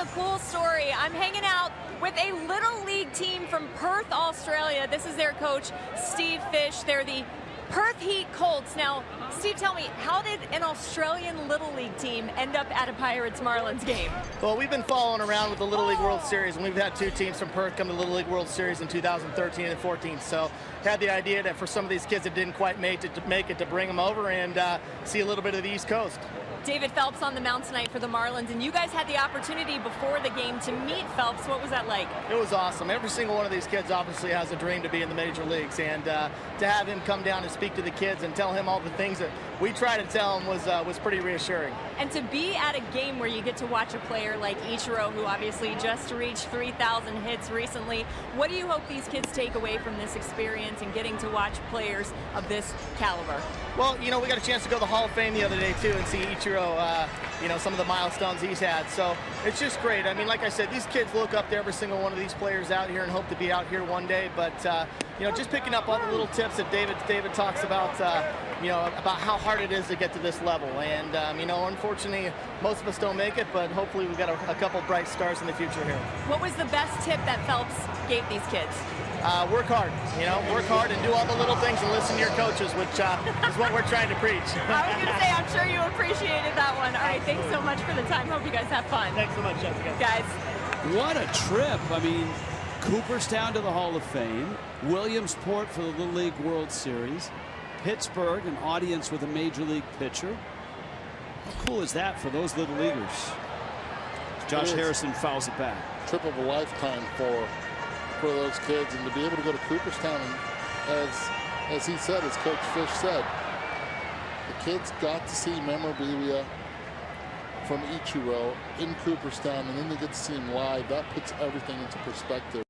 a cool story. I'm hanging out with a Little League team from Perth, Australia. This is their coach, Steve Fish. They're the Perth Heat Colts. Now, Steve, tell me, how did an Australian Little League team end up at a Pirates-Marlins game? Well, we've been following around with the Little League World Series, and we've had two teams from Perth come to the Little League World Series in 2013 and 14. So had the idea that for some of these kids that didn't quite make it to bring them over and see a little bit of the East Coast. David Phelps on the mound tonight for the Marlins, and you guys had the opportunity before the game to meet Phelps. What was that like? It was awesome. Every single one of these kids obviously has a dream to be in the major leagues, and to have him come down and speak to the kids and tell him all the things that we try to tell him was pretty reassuring. And to be at a game where you get to watch a player like Ichiro, who obviously just reached 3,000 hits recently, what do you hope these kids take away from this experience and getting to watch players of this caliber? Well, you know, we got a chance to go to the Hall of Fame the other day, too, and see Ichiro, you know, some of the milestones he's had. So it's just great. I mean, like I said, these kids look up to every single one of these players out here and hope to be out here one day. But, you know, just picking up all the little tips that David talks about, you know, about how hard it is to get to this level. And, you know, unfortunately, most of us don't make it, but hopefully we've got a couple bright stars in the future here. What was the best tip that Phelps gave these kids? Work hard, you know, work hard and do all the little things and listen to your coaches, which is what we're trying to preach. I was going to say, I'm sure you appreciated that one. All right, thanks so much for the time. Hope you guys have fun. Thanks so much, Jessica. Guys. What a trip. I mean, Cooperstown to the Hall of Fame, Williamsport for the Little League World Series, Pittsburgh, an audience with a major league pitcher. How cool is that for those little leaguers? Josh Harrison fouls it back. Trip of a lifetime for those kids, and to be able to go to Cooperstown, and as he said, as Coach Fish said, the kids got to see memorabilia from Ichiro in Cooperstown, and then they get to see him live. That puts everything into perspective.